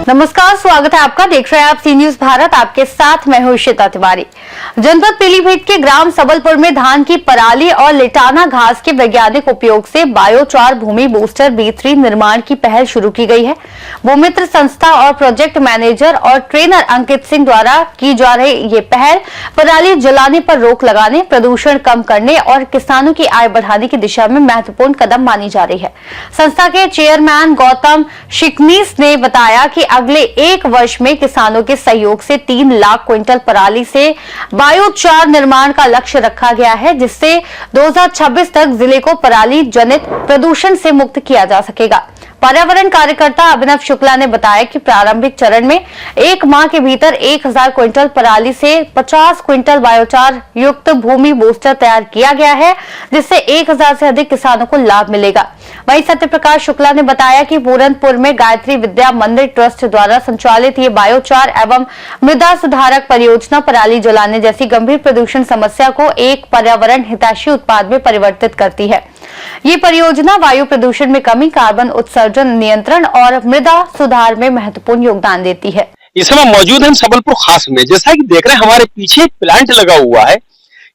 नमस्कार, स्वागत है आपका। देख रहे हैं आप सी न्यूज भारत। आपके साथ मैं हूं इशिता तिवारी। जनपद पीलीभीत के ग्राम सबलपुर में धान की पराली और लेटाना घास के वैज्ञानिक उपयोग से बायोचार भूमि बूस्टर B3 निर्माण की पहल शुरू की गई है। भूमित्र संस्था और प्रोजेक्ट मैनेजर और ट्रेनर अंकित सिंह द्वारा की जा रही ये पहल पराली जलाने पर रोक लगाने, प्रदूषण कम करने और किसानों की आय बढ़ाने की दिशा में महत्वपूर्ण कदम मानी जा रही है। संस्था के चेयरमैन गौतम शिकनीस ने बताया कि अगले 1 वर्ष में किसानों के सहयोग से 3 लाख क्विंटल पराली से बायोचार निर्माण का लक्ष्य रखा गया है, जिससे 2026 तक जिले को पराली जनित प्रदूषण से मुक्त किया जा सकेगा। पर्यावरण कार्यकर्ता अभिनव शुक्ला ने बताया कि प्रारंभिक चरण में 1 माह के भीतर 1000 क्विंटल पराली से 50 क्विंटल बायोचार युक्त भूमि बूस्टर तैयार किया गया है, जिससे 1000 से अधिक किसानों को लाभ मिलेगा। वहीं सत्यप्रकाश शुक्ला ने बताया कि पूरनपुर में गायत्री विद्या मंदिर ट्रस्ट द्वारा संचालित ये बायोचार एवं मृदा सुधारक परियोजना पराली जलाने जैसी गंभीर प्रदूषण समस्या को एक पर्यावरण हितैषी उत्पाद में परिवर्तित करती है। ये परियोजना वायु प्रदूषण में कमी, कार्बन उत्सर्जन नियंत्रण और मृदा सुधार में महत्वपूर्ण योगदान देती है। इस समय मौजूद है सबलपुर खास में। जैसा कि देख रहे हैं हमारे पीछे एक प्लांट लगा हुआ है।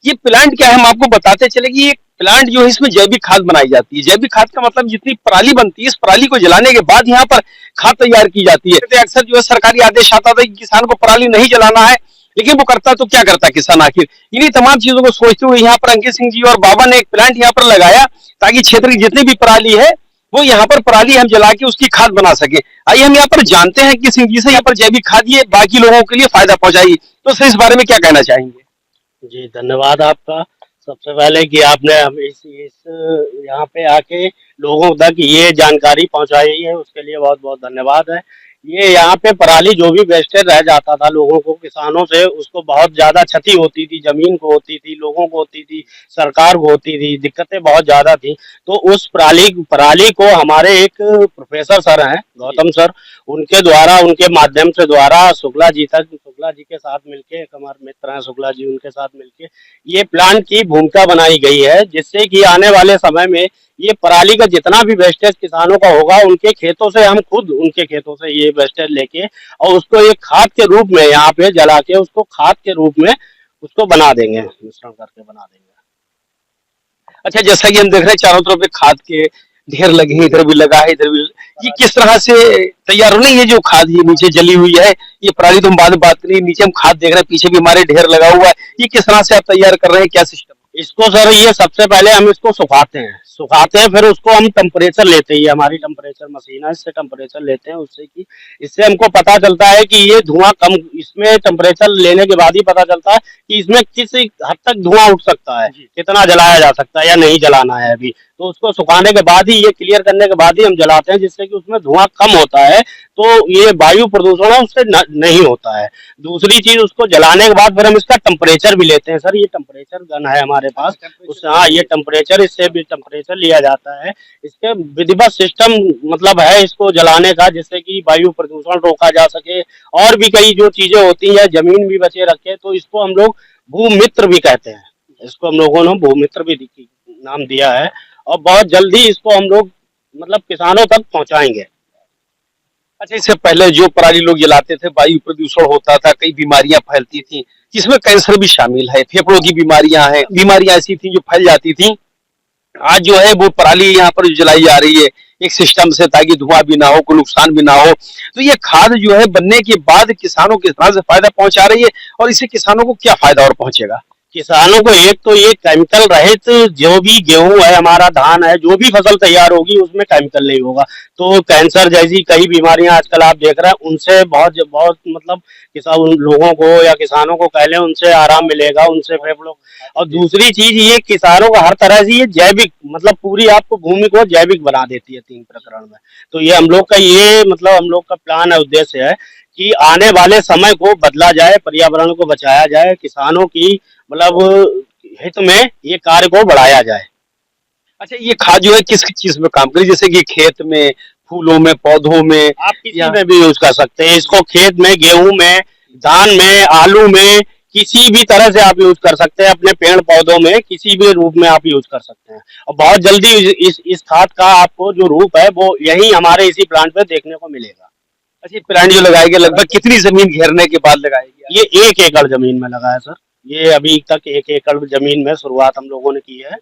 ये प्लांट क्या है हम आपको बताते चले कि ये प्लांट जो है इसमें जैविक खाद बनाई जाती है। जैविक खाद का मतलब जितनी पराली बनती है, इस पराली को जलाने के बाद यहाँ पर खाद तैयार की जाती है। तो अक्सर जो है सरकारी आदेश आता था कि किसान को पराली नहीं जलाना है, लेकिन वो करता तो क्या करता किसान आखिर। इन्हीं तमाम चीजों को सोचते हुए यहाँ पर अंकित सिंह जी और बाबा ने एक प्लांट यहाँ पर लगाया ताकि क्षेत्र की जितनी भी पराली है वो यहाँ पर पराली हम जला के उसकी खाद बना सके। आइए हम यहाँ पर जानते हैं कि सिंह जी से यहाँ पर जैविक खाद ये बाकी लोगों के लिए फायदा पहुंचाएगी। तो सर इस बारे में क्या कहना चाहेंगे? जी धन्यवाद आपका। सबसे पहले कि आपने हम इस यहाँ पे आके लोगों तक ये जानकारी पहुंचाई है, उसके लिए बहुत बहुत धन्यवाद है। ये यहाँ पे पराली जो भी वेस्टेज रह जाता था लोगों को, किसानों से, उसको बहुत ज्यादा क्षति होती थी, जमीन को होती थी, लोगों को होती थी, सरकार को होती थी, दिक्कतें बहुत ज्यादा थी। तो उस पराली को हमारे एक प्रोफेसर सर हैं गौतम सर, उनके द्वारा, उनके माध्यम से द्वारा शुक्ला जी के साथ मिलके, एक हमारे मित्र हैं शुक्ला जी, उनके साथ मिलके ये प्लांट की भूमिका बनाई गई है, जिससे कि आने वाले समय में ये पराली का जितना भी वेस्टेज किसानों का होगा उनके खेतों से, हम खुद उनके खेतों से ये वेस्टेज लेके और उसको एक खाद के रूप में यहाँ पे जला के उसको खाद के रूप में उसको बना देंगे, मिश्रण करके बना देंगे। अच्छा, जैसा कि हम देख रहे हैं चारों तरफ खाद के ढेर लगे हैं, इधर भी लगा है, इधर भी। ये किस तरह से तैयार हो रही है? जो खाद ये नीचे जली हुई है, ये पराली तो हम बाद में बात करेंगे, नीचे हम खाद देख रहे हैं, पीछे भी हमारे ढेर लगा हुआ है। ये किस तरह से आप तैयार कर रहे हैं, क्या सिस्टम? इसको सर ये सबसे पहले हम इसको सुखाते हैं, फिर उसको हम टेम्परेचर लेते हैं। हमारी टेम्परेचर मशीन है, इससे टेम्परेचर लेते हैं, उससे कि इससे हमको पता चलता है कि ये धुआं कम, इसमें टेम्परेचर लेने के बाद ही पता चलता है कि इसमें किस हद तक धुआं उठ सकता है, कितना जलाया जा सकता है या नहीं जलाना है अभी। तो उसको सुखाने के बाद ही, ये क्लियर करने के बाद ही हम जलाते हैं, जिससे कि उसमें धुआं कम होता है, तो ये वायु प्रदूषण है उससे नहीं होता है। दूसरी चीज, उसको जलाने के बाद फिर हम इसका टेम्परेचर भी लेते हैं। सर ये टेम्परेचर गन है हमारे पास, हाँ ये टेम्परेचर, इससे भी टेम्परेचर लिया जाता है। इसके विधिवत सिस्टम मतलब है इसको जलाने का, जिससे कि वायु प्रदूषण रोका जा सके और भी कई जो चीजें होती हैं, जमीन भी बचे रखे। तो इसको हम लोग भूमित्र भी कहते हैं, इसको हम लोगों ने भूमित्र भी नाम दिया है और बहुत जल्दी इसको हम लोग मतलब किसानों तक पहुंचाएंगे। अच्छा, इससे पहले जो पराली लोग जलाते थे, वायु प्रदूषण होता था, कई बीमारियां फैलती थी, जिसमें कैंसर भी शामिल है, फेफड़ों की बीमारियां हैं, बीमारियां ऐसी थी जो फैल जाती थी। आज जो है वो पराली यहाँ पर जलाई जा रही है एक सिस्टम से, ताकि धुआं भी ना हो, कोई नुकसान भी ना हो। तो ये खाद जो है बनने के बाद किसानों को किस तरह से फायदा पहुंचा रही है और इससे किसानों को क्या फायदा और पहुंचेगा? किसानों को एक तो ये केमिकल रहित, जो भी गेहूं है हमारा, धान है, जो भी फसल तैयार होगी उसमें केमिकल नहीं होगा। तो कैंसर जैसी कई बीमारियां आजकल आप देख रहे हैं, उनसे बहुत मतलब किसान लोगों को या किसानों को कह लें, उनसे आराम मिलेगा, उनसे फेफड़ों। और दूसरी चीज ये किसानों का हर तरह से ये जैविक मतलब पूरी आपको भूमि को जैविक बना देती है 3 प्रकरण में। तो ये हम लोग का ये मतलब हम लोग का प्लान है, उद्देश्य है कि आने वाले समय को बदला जाए, पर्यावरण को बचाया जाए, किसानों की मतलब हित में ये कार्य को बढ़ाया जाए। अच्छा, ये खाद जो है किस चीज में काम करे? जैसे कि खेत में, फूलों में, पौधों में, आप किसी में भी यूज कर सकते हैं इसको। खेत में, गेहूं में, धान में, आलू में, किसी भी तरह से आप यूज कर सकते हैं, अपने पेड़ पौधों में किसी भी रूप में आप यूज कर सकते हैं। और बहुत जल्दी इस खाद का आपको जो रूप है वो यही हमारे इसी प्लांट पे देखने को मिलेगा। अच्छा, ये प्लांट जो लगाया गया लगभग कितनी जमीन घेरने के बाद लगाया गया? ये 1 एकड़ जमीन में लगा है सर। ये अभी तक 1 एकड़ जमीन में शुरुआत हम लोगों ने की है।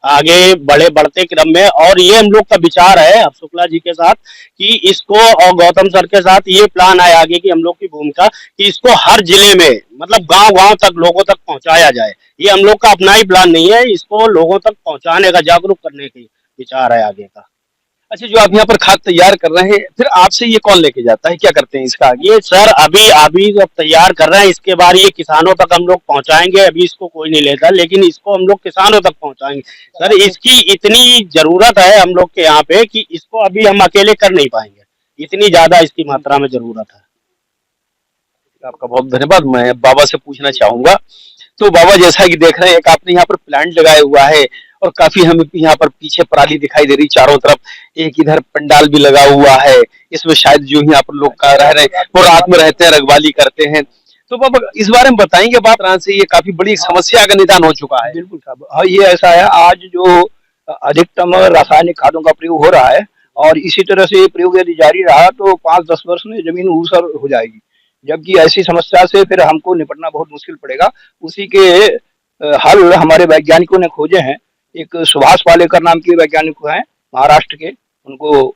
आगे बढ़ते क्रम में, और ये हम लोग का विचार है अब शुक्ला जी के साथ कि इसको, और गौतम सर के साथ ये प्लान है आगे की हम लोग की भूमिका कि इसको हर जिले में मतलब गांव-गांव तक लोगों तक पहुंचाया जाए। ये हम लोग का अपना ही प्लान नहीं है, इसको लोगों तक पहुंचाने का, जागरूक करने की विचार है आगे का। अच्छा, जो आप यहाँ पर खाद तैयार कर रहे हैं, फिर आपसे ये कौन लेके जाता है, क्या करते हैं इसका आगे? ये सर अभी जब तैयार कर रहे हैं, इसके बाद ये किसानों तक हम लोग पहुंचाएंगे। अभी इसको कोई नहीं लेता, लेकिन इसको हम लोग किसानों तक पहुंचाएंगे। सर इसकी इतनी जरूरत है हम लोग के यहाँ पे कि इसको अभी हम अकेले कर नहीं पाएंगे, इतनी ज्यादा इसकी मात्रा में जरूरत है। आपका बहुत धन्यवाद। मैं बाबा से पूछना चाहूंगा, तो बाबा जैसा कि देख रहे हैं, एक आपने यहाँ पर प्लांट लगाया हुआ है और काफी हमें यहाँ पर पीछे पराली दिखाई दे रही चारों तरफ, एक इधर पंडाल भी लगा हुआ है। इसमें शायद जो यहाँ पर लोग रह रहे हैं वो रात में रहते हैं, रखवाली करते हैं। तो बाबा इस बारे में बताएंगे, बात तरह से ये काफी बड़ी समस्या का निदान हो चुका है। बिल्कुल साहब, हाँ ये ऐसा है। आज जो अधिकतम रासायनिक खादों का प्रयोग हो रहा है और इसी तरह से ये प्रयोग यदि जारी रहा तो 5-10 वर्ष में जमीन ऊसर हो जाएगी, जबकि ऐसी समस्या से फिर हमको निपटना बहुत मुश्किल पड़ेगा। उसी के हल हमारे वैज्ञानिकों ने खोजे हैं। एक सुभाष पालेकर नाम के वैज्ञानिक हैं महाराष्ट्र के, उनको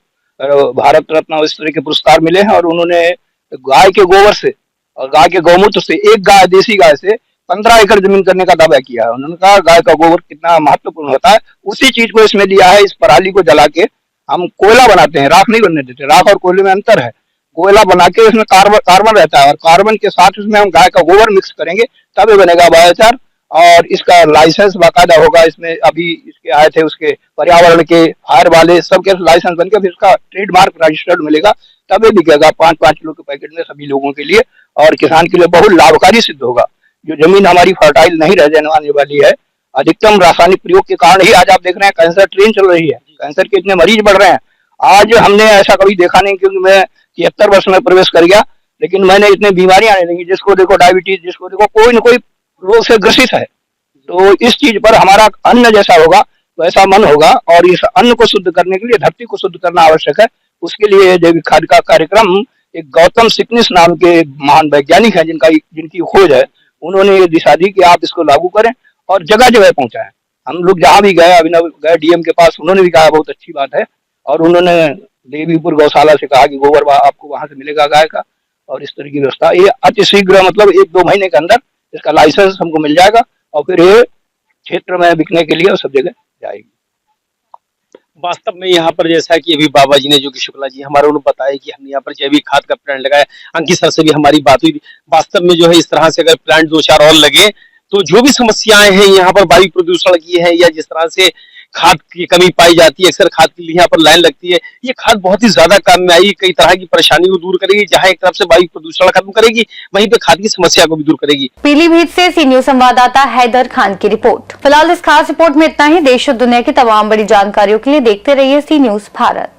भारत रत्न और इस तरह के पुरस्कार मिले हैं, और उन्होंने गाय के गोबर से और गाय के गौमूत्र से, एक गाय देसी गाय से 15 एकड़ जमीन करने का दावा किया है। उन्होंने कहा गाय का गोबर कितना महत्वपूर्ण होता है। उसी चीज को इसमें लिया है। इस पराली को जला के हम कोयला बनाते हैं, राख नहीं बनने देते। राख और कोयले में अंतर है। कोयला बना के उसमें कार्बन रहता है, और कार्बन के साथ उसमें हम गाय का गोबर मिक्स करेंगे, तब ये बनेगा बायोचार। और इसका लाइसेंस बाकायदा होगा। इसमें अभी इसके आए थे उसके पर्यावरण के, फायर वाले, सबके लाइसेंस बन के फिर इसका ट्रेडमार्क रजिस्टर्ड मिलेगा, तब ये बिकेगा 5-5 किलो के पैकेट में सभी लोगों के लिए, और किसान के लिए बहुत लाभकारी सिद्ध होगा। जो जमीन हमारी फर्टाइल नहीं रह जाने वाली है, अधिकतम रासायनिक प्रयोग के कारण ही आज आप देख रहे हैं कैंसर ट्रेन चल रही है, कैंसर के इतने मरीज बढ़ रहे हैं। आज हमने ऐसा कभी देखा नहीं, क्योंकि मैं 73 वर्ष में प्रवेश कर गया, लेकिन मैंने इतनी बीमारियां आने लगी। जिसको देखो डायबिटीज, जिसको देखो कोई न कोई रोग से ग्रसित है। तो इस चीज पर हमारा अन्न जैसा होगा वैसा मन होगा, और इस अन्न को शुद्ध करने के लिए धरती को शुद्ध करना आवश्यक है। उसके लिए जैविक खाद का कार्यक्रम एक गौतम सिकनिस नाम के महान वैज्ञानिक है, जिनकी खोज है, उन्होंने ये दिशा दी कि आप इसको लागू करें और जगह जगह पहुंचाएं। हम लोग जहां भी गए, अभिनव गए डीएम के पास, उन्होंने भी कहा बहुत अच्छी बात है, और उन्होंने देवीपुर गौशाला से कहा कि गोबर आपको वहां से मिलेगा गाय का, और इस तरह की व्यवस्था। ये अति शीघ्र मतलब 1-2 महीने के अंदर इसका लाइसेंस हमको मिल जाएगा, और फिर ये क्षेत्र में बिकने के लिए सब जगह जाएगी। वास्तव में यहाँ पर जैसा कि अभी बाबा जी ने, जो कि शुक्ला जी हमारे, उन्होंने बताया कि हमने यहाँ पर जैविक खाद का प्लांट लगाया। अंकित सर से भी हमारी बात हुई। वास्तव में जो है इस तरह से अगर प्लांट 2-4 और लगे तो जो भी समस्याएं हैं यहाँ पर वायु प्रदूषण की है, या जिस तरह से खाद की कमी पाई जाती है, अक्सर खाद के लिए यहाँ पर लाइन लगती है, ये खाद बहुत ही ज्यादा काम में आएगी। कई तरह की परेशानी को दूर करेगी। जहाँ एक तरफ से वायु प्रदूषण खत्म करेगी, वहीं पे खाद की समस्या को भी दूर करेगी। पीलीभीत से सी न्यूज संवाददाता हैदर खान की रिपोर्ट। फिलहाल इस खास रिपोर्ट में इतना ही। देश और दुनिया की तमाम बड़ी जानकारियों के लिए देखते रहिए सी न्यूज भारत।